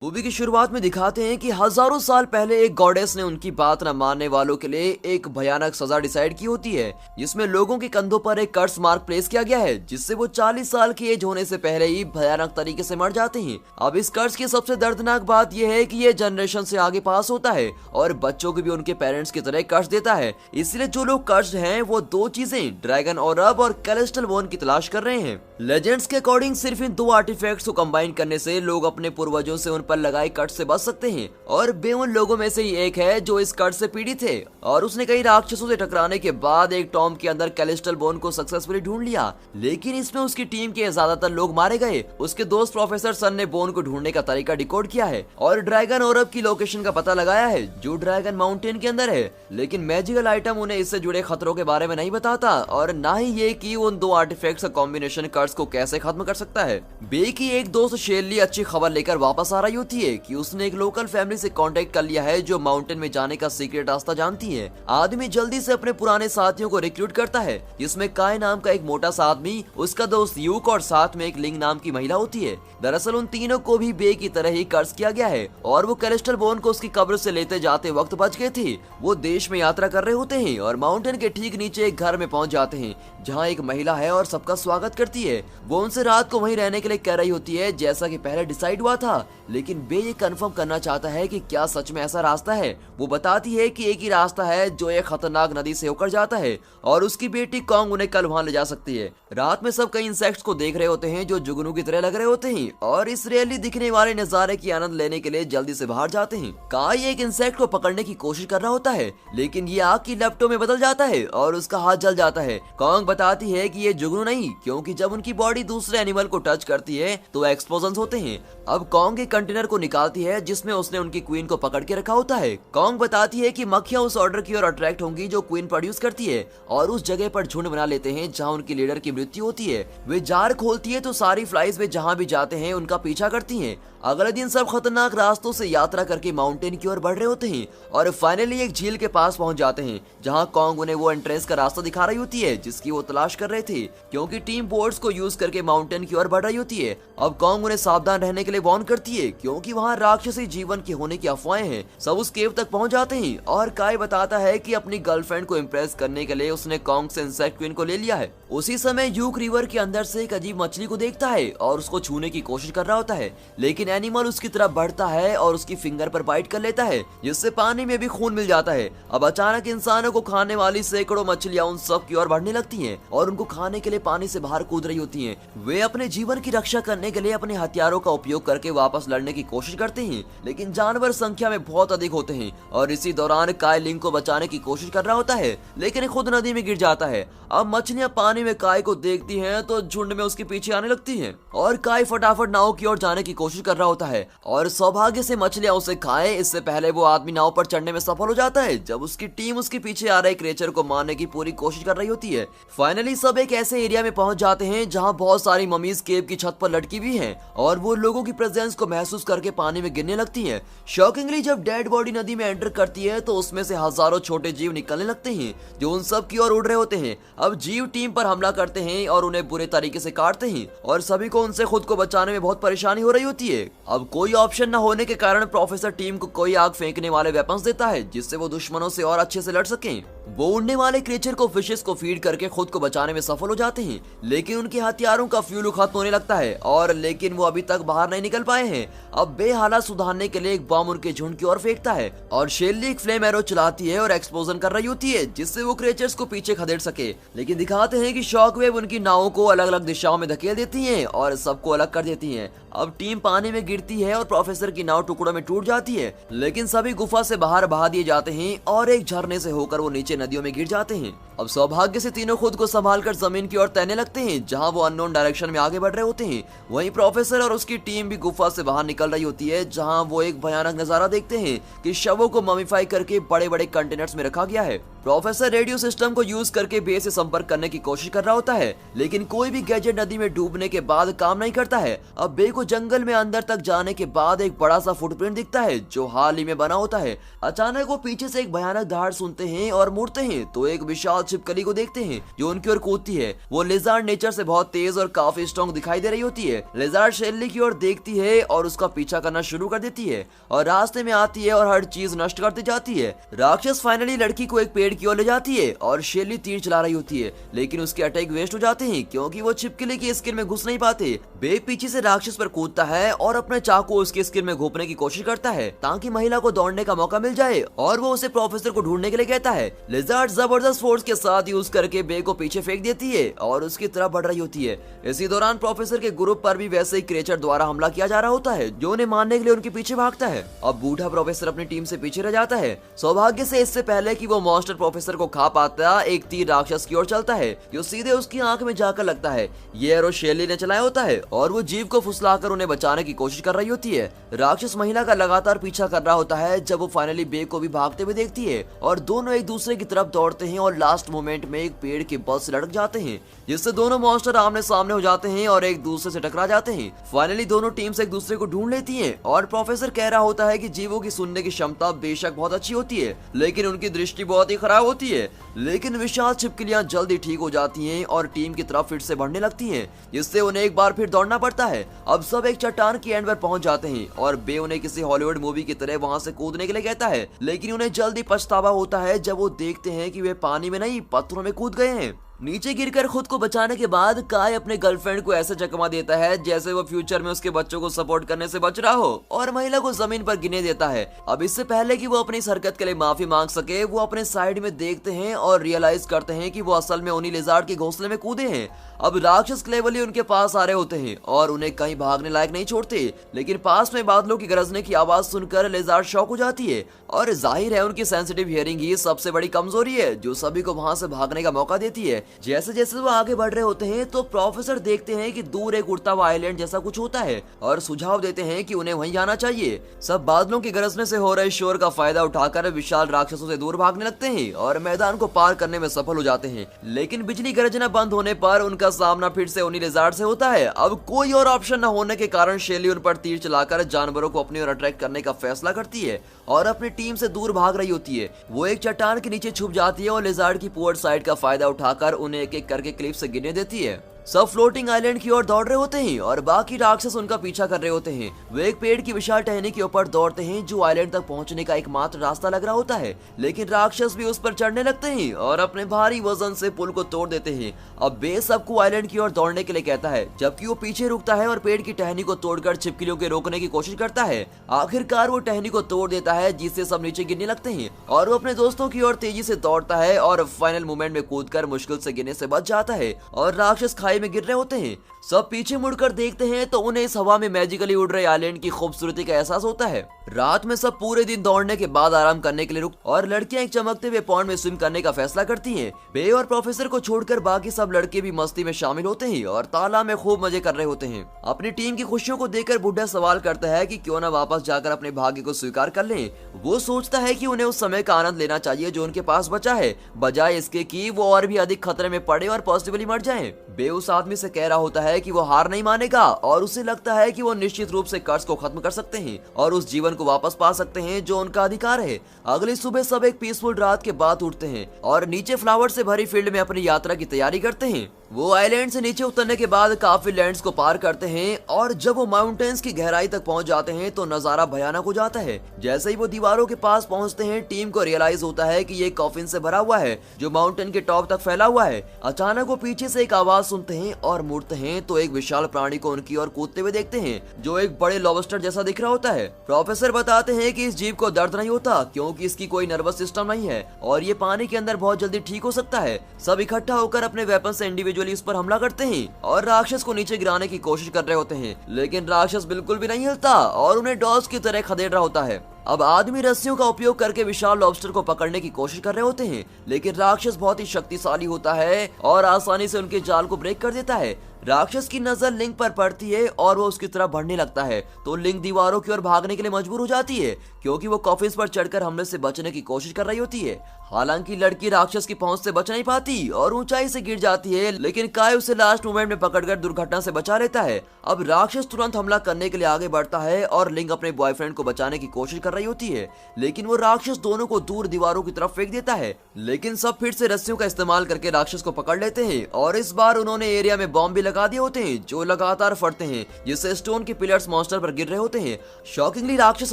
Movie की शुरुआत में दिखाते हैं कि हजारों साल पहले एक गॉडेस ने उनकी बात न मानने वालों के लिए एक भयानक सजा डिसाइड की होती है, जिसमें लोगों के कंधों पर एक कर्स मार्क प्लेस किया गया है, जिससे वो 40 साल की एज होने से पहले ही भयानक तरीके से मर जाते हैं। अब इस कर्स की सबसे दर्दनाक बात यह है कि ये जनरेशन से आगे पास होता है और बच्चों को भी उनके पेरेंट्स की तरह कर्स देता है। इसलिए जो लोग कर्स्ड हैं वो दो चीजें, ड्रैगन ऑरब और कैलेस्टल बोन की तलाश कर रहे हैं। लेजेंड्स के अकॉर्डिंग सिर्फ इन दो आर्टिफैक्ट्स को कंबाइन करने से लोग अपने पूर्वजों से उन पर लगाए कट से बच सकते हैं, और बे उन लोगों में से ही एक है जो इस कट से पीड़ित है और उसने कई राक्षसों से टकराने के बाद एक टॉम के अंदर कैलेस्टल बोन को सक्सेसफुली ढूंढ लिया। लेकिन इसमें उसकी टीम के ज्यादातर लोग मारे गए। उसके दोस्त प्रोफेसर सन ने बोन को ढूंढने का तरीका डिकोड किया है और ड्रैगन ऑरब की लोकेशन का पता लगाया है जो ड्रैगन माउंटेन के अंदर है। लेकिन मैजिकल आइटम उन्हें इससे जुड़े खतरों के बारे में नहीं बताता और ना ही ये कि उन दो आर्टिफैक्ट्स का कॉम्बिनेशन कर्स को कैसे खत्म कर सकता है। बे की एक दोस्त शेरली अच्छी खबर लेकर वापस आ रही होती है कि उसने एक लोकल फैमिली से कांटेक्ट कर लिया है जो माउंटेन में जाने का सीक्रेट रास्ता जानती है। आदमी जल्दी से अपने पुराने साथियों को रिक्रूट करता है, जिसमें काय नाम का एक मोटा सा आदमी, उसका दोस्त यूक और साथ में एक लिंग नाम की महिला होती है। दरअसल उन तीनों को भी बे की तरह ही कर्ज किया गया है और वो कैलेस्टल बोन को उसकी कब्र से लेते जाते वक्त बच गए थे। वो देश में यात्रा कर रहे होते हैं और माउंटेन के ठीक नीचे एक घर में पहुंच जाते हैं जहाँ एक महिला है और सबका स्वागत करती है। वो उनसे रात को वहीं रहने के लिए कह रही होती है जैसा कि पहले डिसाइड हुआ था, लेकिन बे ये कंफर्म करना चाहता है कि क्या सच में ऐसा रास्ता है। वो बताती है कि एक ही रास्ता है जो एक खतरनाक नदी से होकर जाता है और उसकी बेटी कॉन्ग उन्हें कल वहां ले जा सकती है। रात में सब कई इंसेक्ट्स को देख रहे होते हैं जो जुगनू की तरह लग रहे होते हैं और इस रेयरली दिखने वाले नजारे की आनंद लेने के लिए जल्दी से बाहर जाते हैं। काई एक इंसेक्ट को पकड़ने की कोशिश कर रहा होता है, लेकिन ये आग की लपटों में बदल जाता है और उसका हाथ जल जाता है। कॉन्ग बताती है कि ये जुगनू नहीं, क्योंकि जब उनकी बॉडी दूसरे एनिमल को टच करती है तो एक्सप्लोजन होते हैं। अब कॉन्ग एक कंटेनर को निकालती है जिसमें उसने उनकी क्वीन को पकड़ के रखा होता है। कॉन्ग बताती है कि मक्खियां उस ऑर्डर की ओर अट्रैक्ट होंगी जो क्वीन प्रोड्यूस करती है और उस जगह पर झुंड बना लेते हैं जहां उनकी लीडर की मृत्यु होती है। वे जार खोलती है तो सारी फ्लाइज वे जहां भी जाते हैं उनका पीछा करती हैं। अगले दिन सब खतरनाक रास्तों से यात्रा करके माउंटेन की ओर बढ़ रहे होते हैं और फाइनली एक झील के पास पहुंच जाते हैं जहां कॉन्ग उन्हें वो एंट्रेंस का रास्ता दिखा रही होती है जिसकी वो तलाश कर रहे थे, क्योंकि टीम बोट्स को यूज करके माउंटेन की ओर बढ़ रही होती है। अब कॉन्ग उन्हें सावधान रहने के लिए वार्न करती है क्योंकि वहां राक्षसी जीवन के होने की अफवाहें हैं। सब उस केव तक पहुंच जाते हैं और काय बताता है कि अपनी गर्लफ्रेंड को इम्प्रेस करने के लिए उसने कॉन्ग से इंसेक्ट क्वीन को ले लिया है। उसी समय यूक रिवर के अंदर से एक अजीब मछली को देखता है और उसको छूने की कोशिश कर रहा होता है, लेकिन एनिमल उसकी तरफ बढ़ता है और उसकी फिंगर पर बाइट कर लेता है जिससे पानी में भी खून मिल जाता है। अब अचानक इंसानों को खाने वाली सैकड़ों मछलियां उन सब की ओर बढ़ने लगती हैं और उनको खाने के लिए पानी से बाहर कूद रही होती हैं। वे अपने जीवन की रक्षा करने के लिए अपने हथियारों का उपयोग करके वापस लड़ने की कोशिश करते हैं, लेकिन जानवर संख्या में बहुत अधिक होते हैं और इसी दौरान काय लिंग को बचाने की कोशिश कर रहा होता है, लेकिन खुद नदी में गिर जाता है। अब मछलियां पानी में काय को देखती हैं तो झुंड में उसके पीछे आने लगती हैं और काय फटाफट नाव की ओर जाने की कोशिश कर रहा होता है और सौभाग्य से मछलियां उसे खाए इससे पहले वो आदमी नाव पर चढ़ने में सफल हो जाता है जब उसकी टीम उसके पीछे आ रहे क्रिएचर को मारने की पूरी कोशिश कर रही होती है। फाइनली सब एक ऐसे एरिया में पहुंच जाते हैं जहां बहुत सारी ममीज केव की छत पर लटकी हुई हैं और वो लोगों की प्रेजेंस को महसूस करके पानी में गिरने लगती हैं। शॉकिंगली जब डेड बॉडी नदी में एंटर करती है तो उसमें से हजारों छोटे जीव निकलने लगते हैं जो उन सब की ओर उड़ रहे होते हैं। अब जीव टीम पर हमला करते हैं और उन्हें बुरे तरीके से काटते हैं और सभी को उनसे खुद को बचाने में बहुत परेशानी हो रही होती है। अब कोई ऑप्शन न होने के कारण प्रोफेसर टीम को कोई आग फेंकने वाले वेपन्स देता है जिससे वो दुश्मनों से और अच्छे से लड़ सकें। वो उड़ने वाले क्रिएचर को फिशेस को फीड करके खुद को बचाने में सफल हो जाते हैं, लेकिन उनके हथियारों का फ्यूल खत्म होने लगता है और लेकिन वो अभी तक बाहर नहीं निकल पाए हैं। अब बे हालात सुधारने के लिए एक बम उनके झुंड की ओर फेंकता है और शेरली एक फ्लेम एरो चलाती है और एक्सप्लोजन कर रही होती है जिससे वो क्रिएचर्स को पीछे खदेड़ सके, लेकिन दिखाते हैं कि शॉकवेव उनकी नावों को अलग अलग दिशाओं में धकेल देती है और सबको अलग कर देती है। अब टीम पानी में गिरती है और प्रोफेसर की नाव टुकड़ों में टूट जाती है, लेकिन सभी गुफा से बाहर बहा दिए जाते हैं और एक झरने से होकर वो नीचे नदियों में गिर जाते हैं। अब सौभाग्य से तीनों खुद को संभालकर जमीन की ओर तैरने लगते हैं जहां वो अननोन डायरेक्शन में आगे बढ़ रहे होते हैं। वहीं प्रोफेसर और उसकी टीम भी गुफा से बाहर निकल रही होती है जहां वो एक भयानक नजारा देखते हैं कि शवों को ममीफाई करके बड़े बड़े कंटेनर्स में रखा गया है। प्रोफेसर रेडियो सिस्टम को यूज करके बे से संपर्क करने की कोशिश कर रहा होता है, लेकिन कोई भी गैजेट नदी में डूबने के बाद काम नहीं करता है। अब बे को जंगल में अंदर तक जाने के बाद एक बड़ा सा फुटप्रिंट दिखता है जो हाल ही में बना होता है। अचानक वो पीछे से एक भयानक दहाड़ सुनते हैं और मुड़ते हैं तो एक विशाल छिपकली को देखते हैं जो उनकी ओर कूदती है। वो लिजार्ड नेचर से बहुत तेज और काफी स्ट्रॉन्ग दिखाई दे रही होती है। लिजार्ड शेरली की ओर देखती है और उसका पीछा करना शुरू कर देती है और रास्ते में आती है और हर चीज नष्ट करती जाती है। राक्षस फाइनली लड़की को एक पेड़ की ओर ले जाती है और शेरली तीर चला रही होती है, लेकिन उसके अटैक वेस्ट हो जाते हैं क्योंकि वो छिपकली की स्किन में घुस नहीं पाते। बे पीछे से राक्षस पर कूदता है और अपने चाकू उसकी स्किन में घोपने की कोशिश करता है ताकि महिला को दौड़ने का मौका मिल जाए और वो उसे प्रोफेसर को ढूंढने के लिए कहता है। लिजार्ड जबरदस्त फोर्स के साथ यूज करके बे को पीछे फेंक देती है और उसकी तरफ बढ़ रही होती है। इसी दौरान प्रोफेसर के ग्रुप पर भी वैसे ही क्रिएचर द्वारा हमला किया जा रहा होता है जो उन्हें मारने के लिए उनके पीछे भागता है। अब बूढ़ा प्रोफेसर अपनी टीम से पीछे रह जाता है। सौभाग्य से इससे पहले कि वो मॉन्स्टर प्रोफेसर को खा पाता, एक तीर राक्षस की ओर चलता है जो सीधे उसकी आंख में जाकर लगता है। ये एरो शेरली ने चलाया होता है और वो जीव को फुसलाकर उन्हें बचाने की कोशिश कर रही होती है। राक्षस महिला का लगातार पीछा कर रहा होता है जब वो फाइनली बे को भी भागते हुए देखती है और दोनों एक दूसरे की तरफ दौड़ते हैं और लास्ट मोमेंट में एक पेड़ के बल से लटक जाते हैं, जिससे दोनों मॉन्स्टर आमने सामने हो जाते हैं और एक दूसरे से टकरा जाते हैं। फाइनली दोनों टीम्स एक दूसरे को ढूंढ लेती हैं और प्रोफेसर कह रहा होता है कि जीवों की सुनने की क्षमता बेशक बहुत अच्छी होती है, लेकिन उनकी दृष्टि बहुत ही खराब होती है। लेकिन विशाल छिपकलियां जल्दी ठीक हो जाती हैं और टीम की तरफ फिर से बढ़ने लगती हैं, जिससे उन्हें एक बार फिर दौड़ना पड़ता है। अब सब एक चट्टान की एंड पर पहुंच जाते हैं और बे उन्हें किसी हॉलीवुड मूवी की तरह वहां से कूदने के लिए कहता है, लेकिन उन्हें जल्दी पछतावा होता है जब वो देखते हैं कि वे पानी में नहीं पत्थरों में कूद गए हैं। नीचे गिरकर खुद को बचाने के बाद काय अपने गर्लफ्रेंड को ऐसे चकमा देता है जैसे वो फ्यूचर में उसके बच्चों को सपोर्ट करने से बच रहा हो और महिला को जमीन पर गिरने देता है। अब इससे पहले कि वो अपनी इस हरकत के लिए माफी मांग सके, वो अपने साइड में देखते हैं और रियलाइज करते हैं कि वो असल में उन्हीं लिजार्ड के घोंसले में कूदे हैं। अब राक्षस क्लेवरली उनके पास आ रहे होते हैं और उन्हें कहीं भागने लायक नहीं छोड़ते, लेकिन पास में बादलों की गरजने की आवाज सुनकर लिजार्ड शॉक हो जाती है और जाहिर है उनकी सेंसिटिव हियरिंग ही सबसे बड़ी कमजोरी है जो सभी को वहां से भागने का मौका देती है। जैसे जैसे वो आगे बढ़ रहे होते हैं तो प्रोफेसर देखते हैं कि दूर एक उड़ता हुआ आइलैंड जैसा कुछ होता है और सुझाव देते हैं कि उन्हें वहीं जाना चाहिए। सब बादलों के गरजने से हो रहे शोर का फायदा उठाकर विशाल राक्षसों से दूर भागने लगते हैं और मैदान को पार करने में सफल हो जाते हैं, लेकिन बिजली गरजना बंद होने पर उनका सामना फिर से उन्हीं लिजार्ड से होता है। अब कोई और ऑप्शन न होने के कारण शेरली उन पर तीर चलाकर जानवरों को अपनी ओर अट्रैक्ट करने का फैसला करती है और अपनी टीम से दूर भाग रही होती है। वो एक चट्टान के नीचे छुप जाती है और लिजार्ड की पोर्ट साइड का फायदा उठाकर उन्हें एक एक करके क्लिफ से गिरने देती है। सब फ्लोटिंग आइलैंड की ओर दौड़ रहे होते हैं और बाकी राक्षस उनका पीछा कर रहे होते हैं। वे एक पेड़ की विशाल टहनी के ऊपर दौड़ते हैं जो आइलैंड तक पहुंचने का एकमात्र रास्ता लग रहा होता है, लेकिन राक्षस भी उस पर चढ़ने लगते हैं और अपने भारी वजन से पुल को तोड़ देते हैं। अब बे सबको आइलैंड की ओर दौड़ने के लिए कहता है, जबकि वो पीछे रुकता है और पेड़ की टहनी को तोड़कर छिपकलियों के रोकने की कोशिश करता है। आखिरकार वो टहनी को तोड़ देता है जिससे सब नीचे गिरने लगते हैं और वो अपने दोस्तों की ओर तेजी से दौड़ता है और फाइनल मोमेंट में कूदकर मुश्किल से गिरने से बच जाता है और राक्षस खाई में गिर रहे होते हैं। सब पीछे मुड़कर देखते हैं तो उन्हें इस हवा में मैजिकली उड़ रहे आइलैंड की खूबसूरती का एहसास होता है। रात में सब पूरे दिन दौड़ने के बाद आराम करने के लिए रुक और लड़कियां एक चमकते हुए पॉन्ड में स्विम करने का फैसला करती हैं। बे और प्रोफेसर को छोड़कर बाकी सब लड़के भी मस्ती में शामिल होते हैं और तालाब में खूब मजे कर रहे होते हैं। अपनी टीम की खुशियों को देखकर बुढ़ा सवाल करता है कि क्यों ना वापस जाकर अपने भाग्य को स्वीकार कर लें। वो सोचता है कि उन्हें उस समय का आनंद लेना चाहिए जो उनके पास बचा है, बजाय इसके कि वो और भी अधिक खतरे में पड़े और पॉसिबली मर जाएं। बे उस आदमी से कह रहा होता है कि वो हार नहीं मानेगा और उसे लगता है कि वो निश्चित रूप से कर्ज को खत्म कर सकते हैं और उस जीवन को वापस पा सकते हैं जो उनका अधिकार है। अगली सुबह सब एक पीसफुल रात के बाद उठते हैं और नीचे फ्लावर से भरी फील्ड में अपनी यात्रा की तैयारी करते हैं। वो आइलैंड से नीचे उतरने के बाद काफी लैंड्स को पार करते हैं और जब वो माउंटेन्स की गहराई तक पहुंच जाते हैं तो नजारा भयानक हो जाता है। जैसे ही वो दीवारों के पास पहुंचते हैं, टीम को रियलाइज होता है कि ये कॉफिन से भरा हुआ है जो माउंटेन के टॉप तक फैला हुआ है। अचानक वो पीछे से एक आवाज सुनते हैं और मुड़ते हैं तो एक विशाल प्राणी को उनकी ओर कूदते हुए देखते हैं जो एक बड़े लॉबस्टर जैसा दिख रहा होता है। प्रोफेसर बताते हैं कि इस जीव को दर्द नहीं होता क्योंकि इसकी कोई नर्वस सिस्टम नहीं है और ये पानी के अंदर बहुत जल्दी ठीक हो सकता है। सब इकट्ठा होकर अपने वेपन से इंडिविजुअली उस पर हमला करते हैं और राक्षस को नीचे गिराने की कोशिश कर रहे होते हैं, लेकिन राक्षस बिल्कुल भी नहीं हिलता और उन्हें डॉग्स की तरह खदेड़ रहा होता है। अब आदमी रस्सियों का उपयोग करके विशाल लॉबस्टर को पकड़ने की कोशिश कर रहे होते हैं, लेकिन राक्षस बहुत ही शक्तिशाली होता है और आसानी से उनके जाल को ब्रेक कर देता है। राक्षस की नजर लिंक पर पड़ती है और वो उसकी तरफ बढ़ने लगता है, तो लिंक दीवारों की ओर भागने के लिए मजबूर हो जाती है क्योंकि वो कॉफिन्स पर चढ़कर हमले से बचने की कोशिश कर रही होती है। हालांकि लड़की राक्षस की पहुंच से बच नहीं पाती और ऊंचाई से गिर जाती है, लेकिन काय उसे लास्ट मोमेंट में पकड़कर दुर्घटना से बचा लेता है। अब राक्षस तुरंत हमला करने के लिए आगे बढ़ता है और लिंक अपने बॉयफ्रेंड को बचाने की कोशिश कर रही होती है, लेकिन वो राक्षस दोनों को दूर दीवारों की तरफ फेंक देता है। लेकिन सब फिर से रस्सियों का इस्तेमाल करके राक्षस को पकड़ लेते हैं और इस बार उन्होंने एरिया में बॉम्ब भी लगा दिए होते हैं जो लगातार फटते हैं, जिससे स्टोन के पिलर्स मॉन्स्टर पर गिर रहे होते हैं। शॉकिंगली राक्षस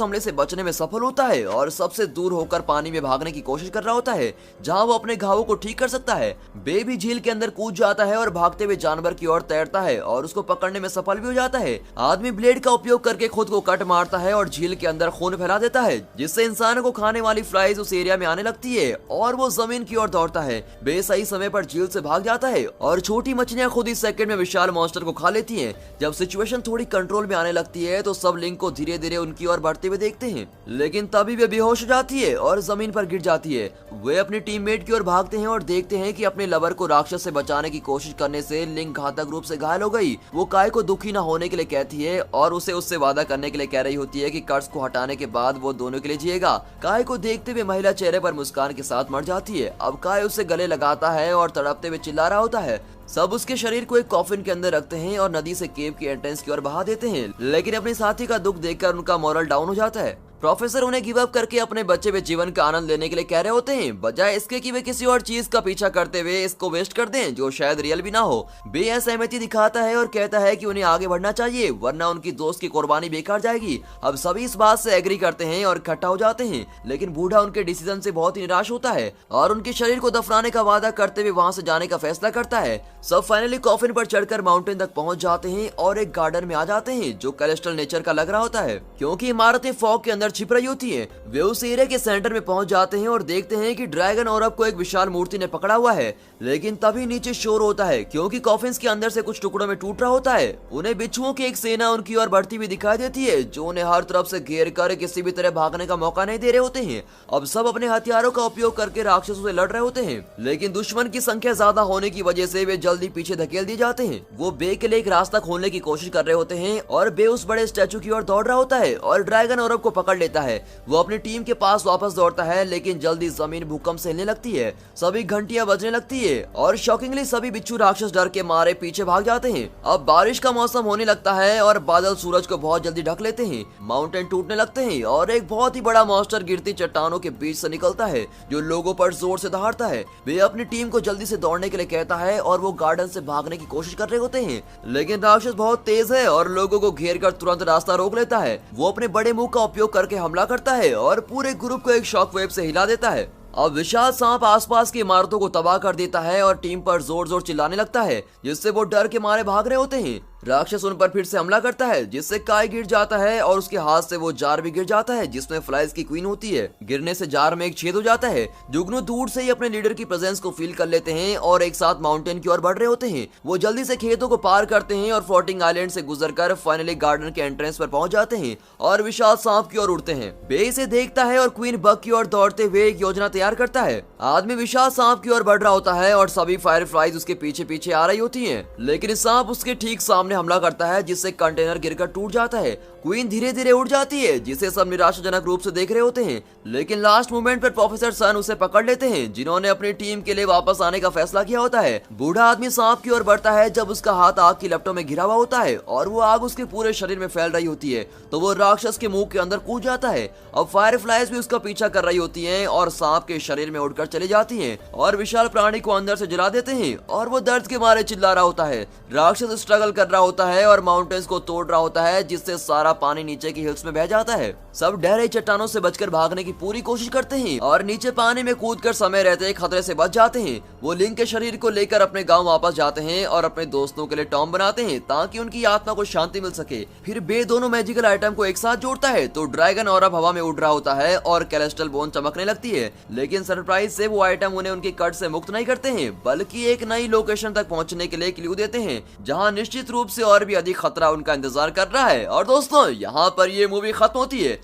हमले से बचने में सफल होता है और सबसे दूर होकर पानी में भागने की कोशिश कर रहा होता है, जहां वो अपने घावों को ठीक कर सकता है। बे भी झील के अंदर कूद जाता है और भागते हुए जानवर की ओर तैरता है और उसको पकड़ने में सफल भी हो जाता है। आदमी ब्लेड का उपयोग करके खुद को कट मारता है और झील के अंदर खून फैला देता है, जिससे इंसानों को खाने वाली फ्लाइज उस एरिया में आने लगती है और वो जमीन की ओर दौड़ता है। बे सही समय पर झील से भाग जाता है और छोटी मछलियां खुद ही सेकंड में विशाल मॉन्स्टर को खा लेती हैं। जब सिचुएशन थोड़ी कंट्रोल में आने लगती है तो सब लिंक को धीरे धीरे उनकी ओर बढ़ते हुए देखते हैं, लेकिन तभी वे बेहोश हो जाती है और जमीन पर गिर जाती है। वे अपनी टीममेट की ओर भागते हैं और देखते हैं कि अपने लवर को राक्षस से बचाने की कोशिश करने से लिंक घातक रूप से घायल हो गई। वो काय को दुखी न होने के लिए कहती है और उसे उससे वादा करने के लिए कह रही होती है कि कर्ज को हटाने के बाद वो दोनों के लिए जिएगा। काय को देखते हुए महिला चेहरे पर मुस्कान के साथ मर जाती है। अब काय उसे गले लगाता है और तड़पते हुए चिल्ला रहा होता है। सब उसके शरीर को एक कॉफिन के अंदर रखते हैं और नदी से केव की एंट्रेंस की ओर बहा देते हैं, लेकिन अपने साथी का दुख देखकर उनका मोरल डाउन हो जाता है। प्रोफेसर उन्हें गिव अप करके अपने बच्चे में जीवन का आनंद लेने के लिए कह रहे होते हैं, बजाय इसके कि वे किसी और चीज का पीछा करते हुए इसको वेस्ट कर दें जो शायद रियल भी ना हो। बे असहमति दिखाता है और कहता है कि उन्हें आगे बढ़ना चाहिए वरना उनकी दोस्त की कुर्बानी बेकार जाएगी। अब सभी इस बात से एग्री करते हैं और इकट्ठा हो जाते हैं, लेकिन बूढ़ा उनके डिसीजन से बहुत ही निराश होता है और उनके शरीर को दफनाने का वादा करते हुए वहां से जाने का फैसला करता है। सब फाइनली कॉफिन पर चढ़कर माउंटेन तक पहुंच जाते हैं और एक गार्डन में आ जाते हैं जो कैलेस्ट्रल नेचर का लग रहा होता है क्योंकि इमारतें फॉग के अंदर छिप रही होती है। वे उस एरिया के सेंटर में पहुंच जाते हैं और देखते हैं कि ड्रैगन औरब को एक विशाल मूर्ति ने पकड़ा हुआ है, लेकिन तभी नीचे शोर होता है क्योंकि कॉफिन्स के अंदर से कुछ टुकड़ों में टूट रहा होता है। उन्हें बिच्छुओं की एक सेना उनकी ओर बढ़ती हुई दिखाई देती है जो उन्हें हर तरफ से घेर कर किसी भी तरह भागने का मौका नहीं दे रहे होते हैं। अब सब अपने हथियारों का उपयोग करके राक्षसों से लड़ रहे होते हैं, लेकिन दुश्मन की संख्या ज्यादा होने की वजह से वे जल्दी पीछे धकेल दिए जाते हैं। वो बे के लिए एक रास्ता खोलने की कोशिश कर रहे होते हैं और बे उस बड़े स्टैचू की ओर दौड़ रहा होता है और ड्रैगन औरब को पकड़ लेता है। वो अपनी टीम के पास वापस दौड़ता है, लेकिन जल्दी जमीन भूकंप से हिलने लगती है, सभी घंटियां बजने लगती है और शॉकिंगली सभी बिच्छू राक्षस डर के मारे पीछे भाग जाते हैं। अब बारिश का मौसम होने लगता है और बादल सूरज को बहुत जल्दी ढक लेते हैं। माउंटेन टूटने लगते हैं और एक बहुत ही बड़ा मॉन्स्टर गिरती चट्टानों के बीच से निकलता है जो लोगों पर जोर से दहाड़ता है। वे अपनी टीम को जल्दी से दौड़ने के लिए कहता है और वो गार्डन से भागने की कोशिश कर रहे होते हैं, लेकिन राक्षस बहुत तेज है और लोगों को घेर कर तुरंत रास्ता रोक लेता है। वो अपने बड़े मुंह का उपयोग करके हमला करता है और पूरे ग्रुप को एक शॉक वेव से हिला देता है। अब विशाल सांप आसपास की इमारतों को तबाह कर देता है और टीम पर जोर जोर चिल्लाने लगता है, जिससे वो डर के मारे भाग रहे होते हैं। राक्षस उन पर फिर से हमला करता है, जिससे काय गिर जाता है और उसके हाथ से वो जार भी गिर जाता है जिसमें फ्लाइज की क्वीन होती है। गिरने से जार में एक छेद हो जाता है। जुगनू दूर से ही अपने लीडर की प्रेजेंस को फील कर लेते हैं और एक साथ माउंटेन की ओर बढ़ रहे होते हैं। वो जल्दी से खेतों को पार करते हैं और फ्लोटिंग आइलैंड से गुजरकर फाइनली गार्डन के एंट्रेंस पर पहुंच जाते हैं और विशाल सांप की ओर उड़ते हैं। बे इसे देखता है और क्वीन बग की ओर दौड़ते हुए एक योजना तैयार करता है। आदमी विशाल सांप की ओर बढ़ रहा होता है और सभी फायर फ्लाइज उसके पीछे पीछे आ रही होती है, लेकिन सांप उसके ठीक सामने हमला करता है जिससे कंटेनर गिरकर टूट जाता है। क्वीन धीरे धीरे उड़ जाती है जिसे सब निराशाजनक रूप से देख रहे होते हैं, लेकिन लास्ट मोमेंट पर प्रोफेसर सन उसे पकड़ लेते हैं जिन्होंने अपनी टीम के लिए वापस आने का फैसला किया होता है। बूढ़ा आदमी सांप की ओर बढ़ता है जब उसका हाथ आग की लपटों में घिरा हुआ होता है और वो आग उसके पूरे शरीर में फैल रही होती है, तो वो राक्षस के मुंह के अंदर कूद जाता है। अब फायर फ्लाइज भी उसका पीछा कर रही होती है और सांप के शरीर में उड़कर चली जाती है और विशाल प्राणी को अंदर से जला देते हैं और वो दर्द के मारे चिल्ला रहा होता है। राक्षस स्ट्रगल कर रहा होता है और माउंटेन्स को तोड़ रहा होता है जिससे सारा पानी नीचे की हिल्स में बह जाता है। सब डर चट्टानों से बचकर भागने की पूरी कोशिश करते हैं और नीचे पानी में कूदकर समय रहते खतरे से बच जाते हैं। वो लिंक के शरीर को लेकर अपने गांव वापस जाते हैं और अपने दोस्तों के लिए टॉम बनाते हैं ताकि उनकी आत्मा को शांति मिल सके। फिर बे दोनों मैजिकल आइटम को एक साथ जोड़ता है तो ड्रैगन और अब हवा में उड़ रहा होता है और कैलेस्ट्रल बोन चमकने लगती है, लेकिन सरप्राइज से वो आइटम उन्हें उनके कट से मुक्त नहीं करते हैं बल्कि एक नई लोकेशन तक पहुंचने के लिए क्लू देते हैं जहां निश्चित रूप से और भी अधिक खतरा उनका इंतजार कर रहा है। और दोस्तों यहाँ पर ये मूवी खत्म होती है।